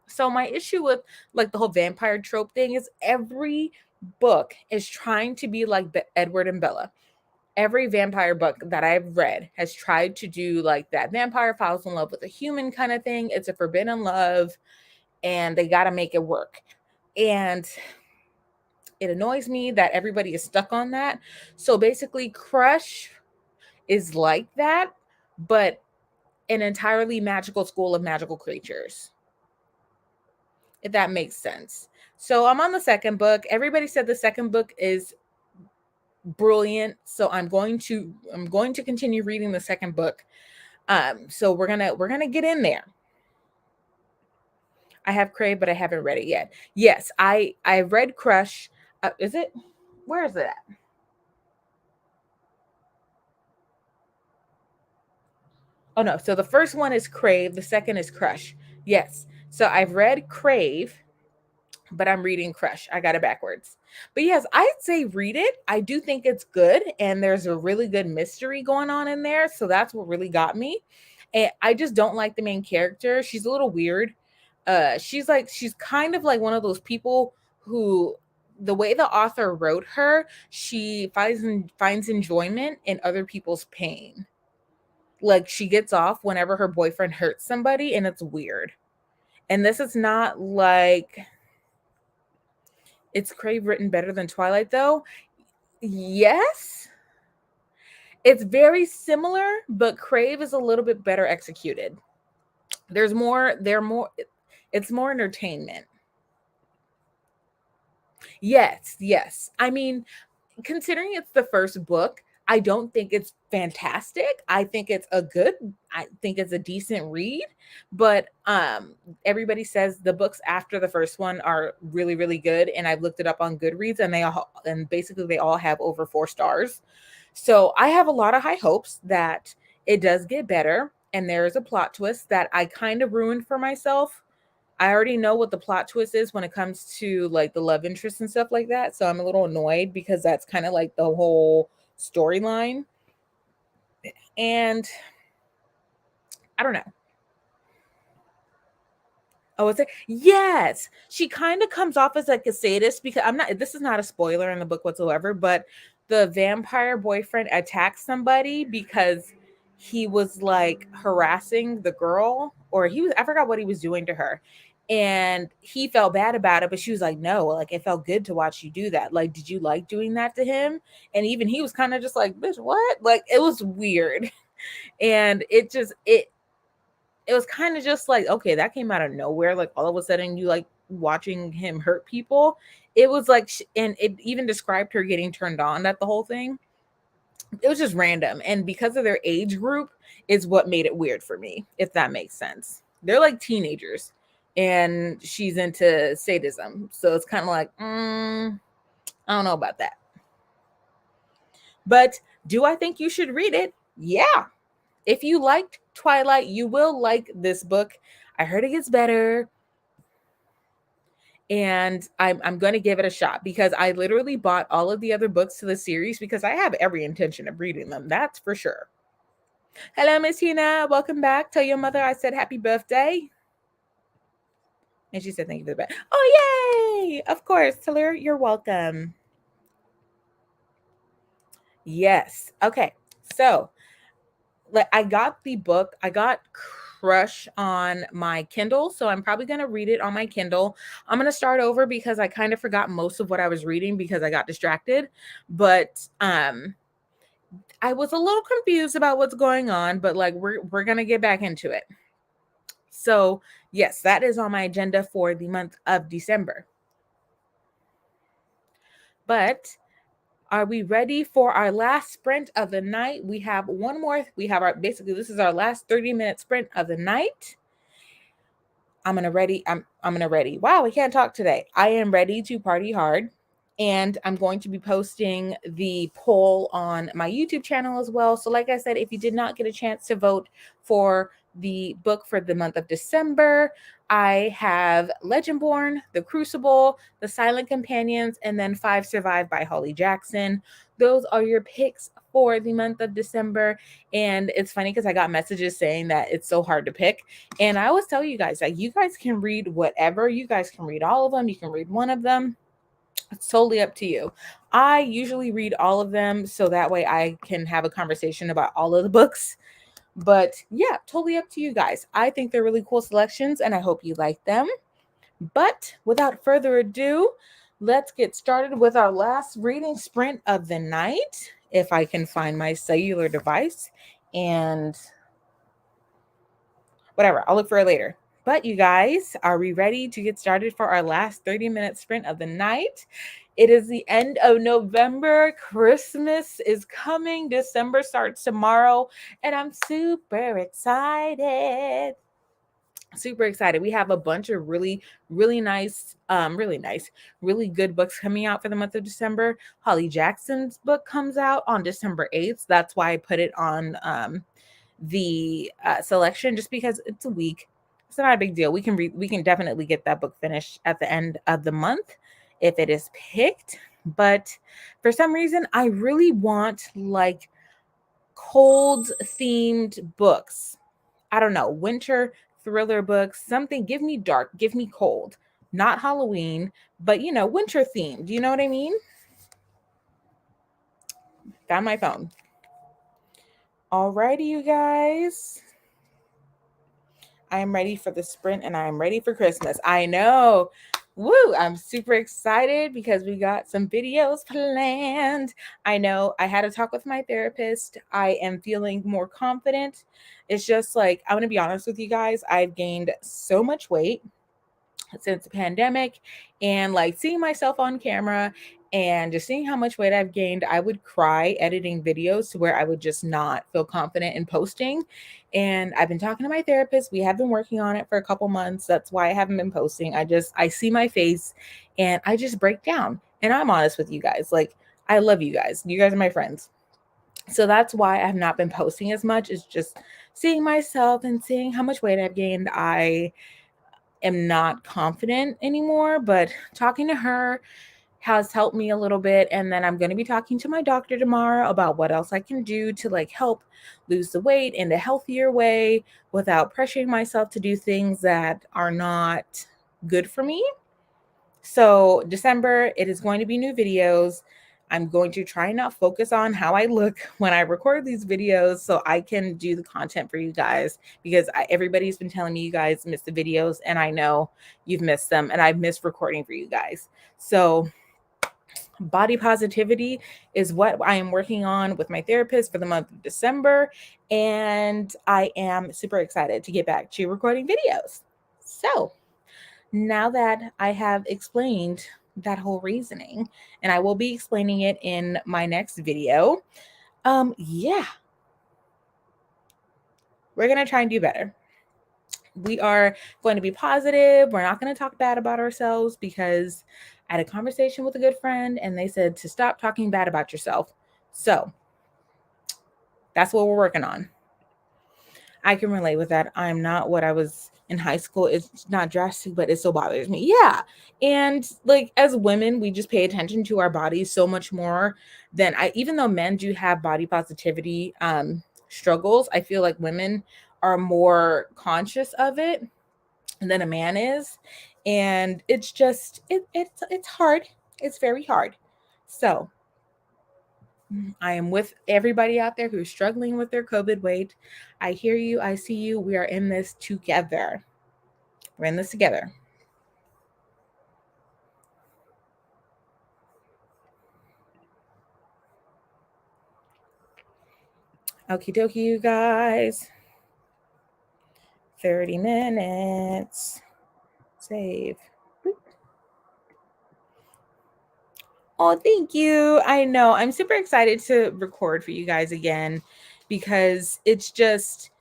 [SPEAKER 1] so my issue with like the whole vampire trope thing is every book is trying to be like Edward and Bella. Every vampire book that I've read has tried to do like that vampire falls in love with a human kind of thing. It's a forbidden love and they got to make it work. And it annoys me that everybody is stuck on that. So basically, Crush is like that, but an entirely magical school of magical creatures. If that makes sense. So I'm on the second book. Everybody said the second book is brilliant. So I'm going to continue reading the second book. So we're gonna get in there. I have Crave, but I haven't read it yet. Yes, I read Crush. Is it? Where is it at? Oh no, so the first one is Crave, the second is Crush. Yes. So I've read Crave, but I'm reading Crush. I got it backwards. But yes, I'd say read it. I do think it's good and there's a really good mystery going on in there, so that's what really got me. And I just don't like the main character. She's a little weird. She's kind of like one of those people who the way the author wrote her, she finds enjoyment in other people's pain. Like she gets off whenever her boyfriend hurts somebody and it's weird. And this is not like it's Crave written better than Twilight though. Yes. It's very similar, but Crave is a little bit better executed. It's more entertainment. Yes. I mean, considering it's the first book, I don't think it's fantastic. I think it's a decent read, but everybody says the books after the first one are really really good and I've looked it up on Goodreads and basically they all have over 4 stars. So, I have a lot of high hopes that it does get better and there's a plot twist that I kind of ruined for myself. I already know what the plot twist is when it comes to like the love interest and stuff like that. So I'm a little annoyed because that's kind of like the whole storyline. And I don't know. Oh, is it? Yes. She kind of comes off as like a sadist because this is not a spoiler in the book whatsoever, but the vampire boyfriend attacks somebody because he was like harassing the girl or I forgot what he was doing to her. And he felt bad about it, but she was like, no, like it felt good to watch you do that. Like, did you like doing that to him? And even he was kind of just like, bitch, what? Like, it was weird. And it was kind of just like, okay, that came out of nowhere. Like all of a sudden you like watching him hurt people. It was like, and it even described her getting turned on at the whole thing. It was just random. And because of their age group is what made it weird for me, if that makes sense. They're like teenagers. and she's into sadism. So it's kind of like, I don't know about that. But do I think you should read it? Yeah. If you liked Twilight, you will like this book. I heard it gets better. And I'm going to give it a shot because I literally bought all of the other books to the series because I have every intention of reading them. That's for sure. Hello, Miss Tina. Welcome back. Tell your mother I said happy birthday. And she said thank you for the bed. Oh, yay! Of course. Tell her you're welcome. Yes. Okay. So I got the book. I got Crush on my Kindle, so I'm probably going to read it on my Kindle. I'm going to start over because I kind of forgot most of what I was reading because I got distracted. But I was a little confused about what's going on, but like we're going to get back into it. So, yes, that is on my agenda for the month of December. But are we ready for our last sprint of the night? We have one more. We have our this is our last 30-minute sprint of the night. I'm gonna ready. I'm gonna ready. Wow, we can't talk today. I am ready to party hard. And I'm going to be posting the poll on my YouTube channel as well. So like I said, if you did not get a chance to vote for the book for the month of December, I have Legendborn, The Crucible, The Silent Companions, and then 5 Survive by Holly Jackson. Those are your picks for the month of December. And it's funny because I got messages saying that it's so hard to pick. And I always tell you guys that you guys can read whatever. You guys can read all of them. You can read one of them. It's totally up to you. I usually read all of them so that way I can have a conversation about all of the books. But yeah, totally up to you guys. I think they're really cool selections and I hope you like them. But without further ado, let's get started with our last reading sprint of the night. If I can find my cellular device and whatever, I'll look for it later. But you guys, are we ready to get started for our last 30-minute sprint of the night? It is the end of November. Christmas is coming. December starts tomorrow, and I'm super excited. Super excited. We have a bunch of really nice, really good books coming out for the month of December. Holly Jackson's book comes out on December 8th. That's why I put it on the selection, just because it's a week. It's not a big deal. We can definitely get that book finished at the end of the month if it is picked. But for some reason, I really want like cold themed books. I don't know, winter thriller books, something. Give me dark, give me cold, not Halloween, but winter themed. You know what I mean? Found my phone. Alrighty, you guys. I am ready for the sprint and I am ready for Christmas. I know. Woo! I'm super excited because we got some videos planned. I know I had a talk with my therapist. I am feeling more confident. It's just like, I'm going to be honest with you guys. I've gained so much weight since the pandemic, and like seeing myself on camera and just seeing how much weight I've gained, I would cry editing videos to where I would just not feel confident in posting. And I've been talking to my therapist. We have been working on it for a couple months. That's why I haven't been posting. I see my face and I just break down. And I'm honest with you guys. Like, I love you guys. You guys are my friends. So that's why I've not been posting as much. Is just seeing myself and seeing how much weight I've gained. I am not confident anymore, but talking to her has helped me a little bit. And then I'm going to be talking to my doctor tomorrow about what else I can do to like help lose the weight in a healthier way without pressuring myself to do things that are not good for me. So December, it is going to be new videos. I'm going to try and not focus on how I look when I record these videos so I can do the content for you guys, because everybody's been telling me you guys miss the videos, and I know you've missed them, and I've missed recording for you guys. So body positivity is what I am working on with my therapist for the month of December, and I am super excited to get back to recording videos. So now that I have explained that whole reasoning, and I will be explaining it in my next video, yeah, we're going to try and do better. We are going to be positive. We're not going to talk bad about ourselves because I had a conversation with a good friend and they said to stop talking bad about yourself. So that's what we're working on. I can relate with that. I'm not what I was in high school. It's not drastic, but it still bothers me. Yeah. And like as women, we just pay attention to our bodies so much more than even though men do have body positivity struggles, I feel like women are more conscious of it than a man is. And it's just it's hard. It's very hard. So I am with everybody out there who's struggling with their COVID weight. I hear you. I see you. We are in this together. We're in this together. Okie dokie, you guys. 30 minutes. Save. Oh, thank you. I know. I'm super excited to record for you guys again because it's just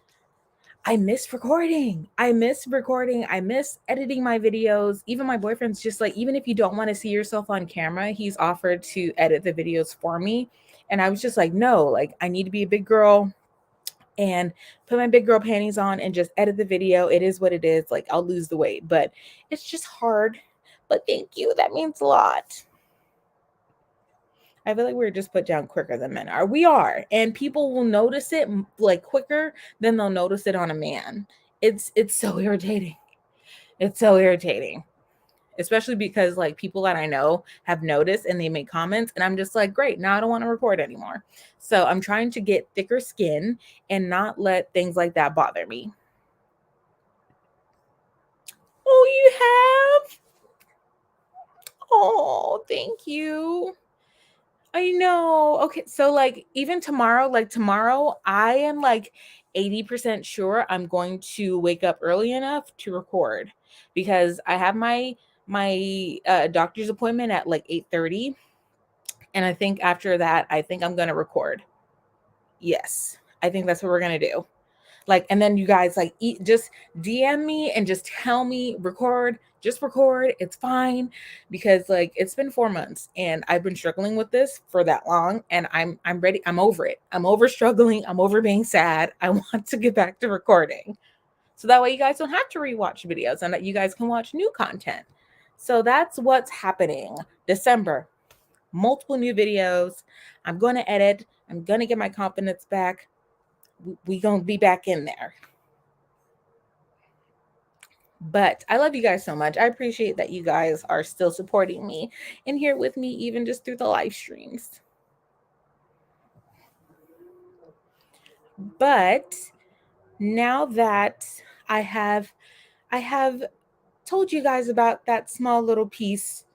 [SPEAKER 1] I miss recording. I miss recording. I miss editing my videos. Even my boyfriend's just like, even if you don't want to see yourself on camera, he's offered to edit the videos for me. And I was just like, no, like I need to be a big girl and put my big girl panties on and just edit the video. It is what it is. Like I'll lose the weight, but it's just hard. But thank you. That means a lot. I feel like we're just put down quicker than men are. We are, and people will notice it like quicker than they'll notice it on a man. It's so irritating. It's so irritating, especially because like people that I know have noticed and they make comments, and I'm just like, great, now I don't want to record anymore. So I'm trying to get thicker skin and not let things like that bother me. Oh, you have? Oh, thank you. I know. Okay, so like even tomorrow, I am like 80% sure I'm going to wake up early enough to record because I have my doctor's appointment at like 8:30, and I think after that I think I'm going to record. Yes. I think that's what we're going to do. Like, and then you guys like just DM me and just tell me just record. It's fine because like it's been 4 months and I've been struggling with this for that long, and I'm ready. I'm over it. I'm over struggling. I'm over being sad. I want to get back to recording. So that way you guys don't have to rewatch videos and that you guys can watch new content. So that's what's happening. December, multiple new videos. I'm going to edit. I'm going to get my confidence back. We going to be back in there. But I love you guys so much. I appreciate that you guys are still supporting me and here with me, even just through the live streams. But now that I have told you guys about that small little piece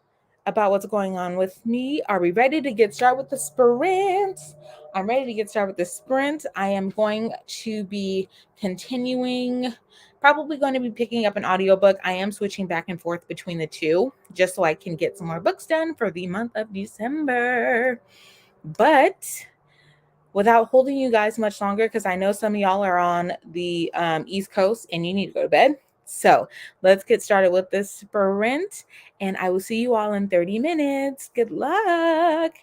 [SPEAKER 1] about what's going on with me. Are we ready to get started with the sprint? I'm ready to get started with the sprint. I am going to be continuing, probably going to be picking up an audiobook. I am switching back and forth between the two just so I can get some more books done for the month of December. But without holding you guys much longer, because I know some of y'all are on the East Coast and you need to go to bed. So let's get started with this sprint, and I will see you all in 30 minutes. Good luck.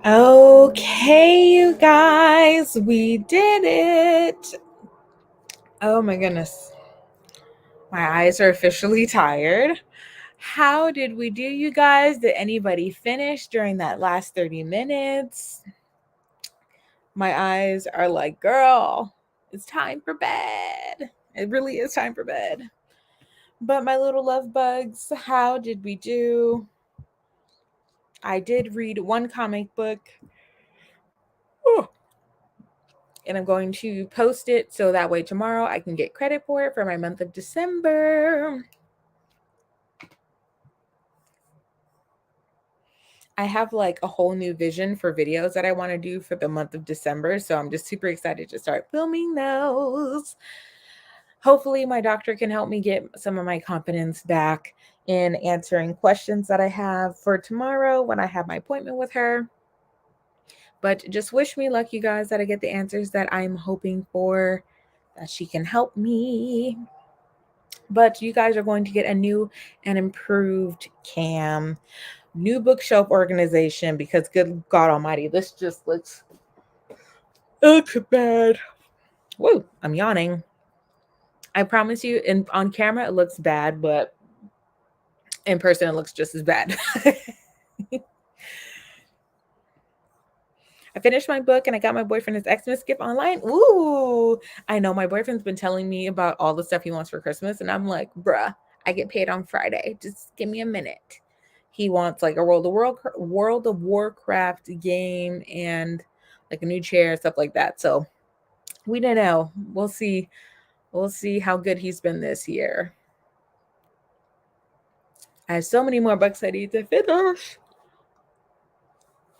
[SPEAKER 1] Okay, you guys, we did it. Oh my goodness. My eyes are officially tired. How did we do, you guys? Did anybody finish during that last 30 minutes? My eyes are like, girl, it's time for bed. It really is time for bed. But my little love bugs, how did we do? I did read one comic book. And I'm going to post it so that way tomorrow I can get credit for it for my month of December. I have like a whole new vision for videos that I want to do for the month of December. So I'm just super excited to start filming those. Hopefully, my doctor can help me get some of my confidence back in answering questions that I have for tomorrow when I have my appointment with her. But just wish me luck, you guys, that I get the answers that I'm hoping for, that she can help me. But you guys are going to get a new and improved cam, new bookshelf organization, because good God almighty, this just looks bad. Woo, I'm yawning. I promise you, on camera it looks bad, but in person it looks just as bad. I finished my book and I got my boyfriend his Xmas gift online. Ooh, I know my boyfriend's been telling me about all the stuff he wants for Christmas, and I'm like, bruh, I get paid on Friday. Just give me a minute. He wants like a World of Warcraft game and like a new chair and stuff like that. So we don't know. We'll see. We'll see how good he's been this year. I have so many more books I need to finish.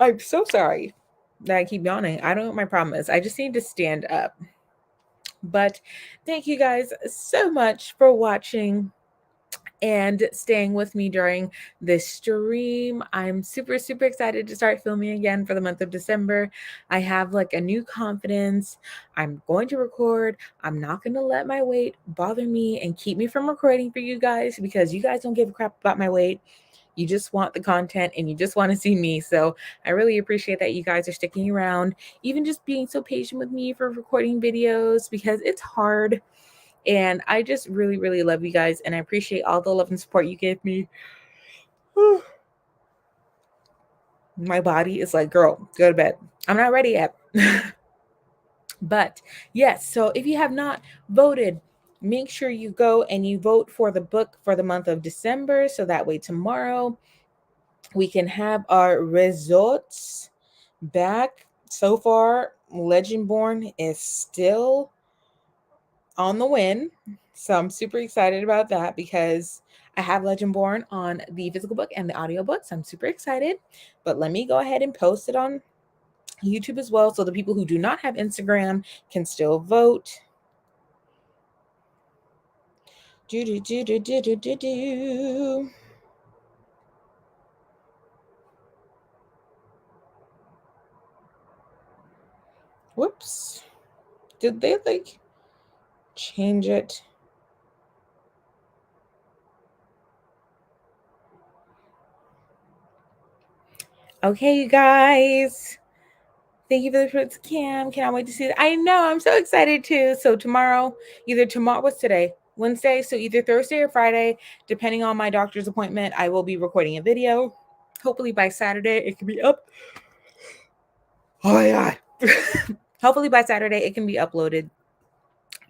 [SPEAKER 1] I'm so sorry that I keep yawning. I don't know what my problem is. I just need to stand up. But thank you guys so much for watching and staying with me during this stream. I'm super, super excited to start filming again for the month of December. I have like a new confidence. I'm going to record. I'm not going to let my weight bother me and keep me from recording for you guys, because you guys don't give a crap about my weight. You just want the content and you just want to see me. So I really appreciate that you guys are sticking around, even just being so patient with me for recording videos, because it's hard. And I just really, really love you guys. And I appreciate all the love and support you give me. My body is like, girl, go to bed. I'm not ready yet. But yes, so if you have not voted, make sure you go and you vote for the book for the month of December. So that way tomorrow we can have our results back. So far, Legendborn is still on the win. So I'm super excited about that, because I have Legendborn on the physical book and the audiobook. So I'm super excited. But let me go ahead and post it on YouTube as well, so the people who do not have Instagram can still vote. Do do do do do do do do. Whoops. Did they like change it? Okay, you guys. Thank you for the fruits, Cam. Cannot wait to see it. I know, I'm so excited too. So tomorrow, what's today? Wednesday. So either Thursday or Friday, depending on my doctor's appointment, I will be recording a video. Hopefully by Saturday, it can be up. Oh my God. Hopefully by Saturday, it can be uploaded.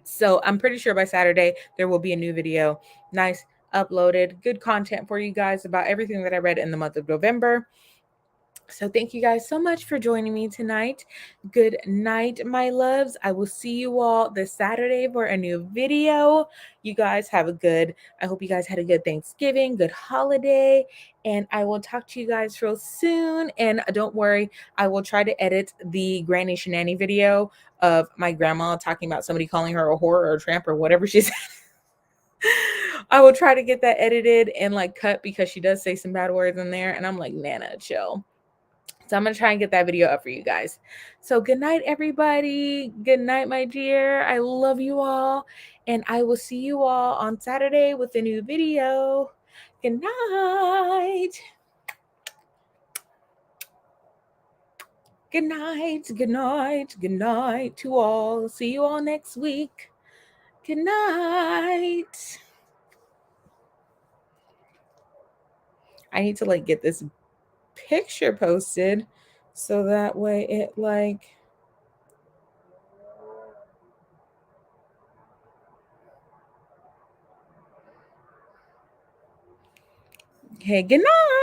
[SPEAKER 1] So I'm pretty sure by Saturday, there will be a new video. Nice, uploaded, good content for you guys about everything that I read in the month of November. So thank you guys so much for joining me tonight. Good night, my loves. I will see you all this Saturday for a new video. You guys have I hope you guys had a good Thanksgiving, good holiday, and I will talk to you guys real soon. And don't worry, I will try to edit the Granny Shenanny video of my grandma talking about somebody calling her a whore or a tramp or whatever she said. I will try to get that edited and like cut, because she does say some bad words in there. And I'm like, Nana, chill. So I'm going to try and get that video up for you guys. So good night, everybody. Good night, my dear. I love you all. And I will see you all on Saturday with a new video. Good night. Good night. Good night. Good night to all. See you all next week. Good night. I need to like get this picture posted so that way it like... Okay, good night.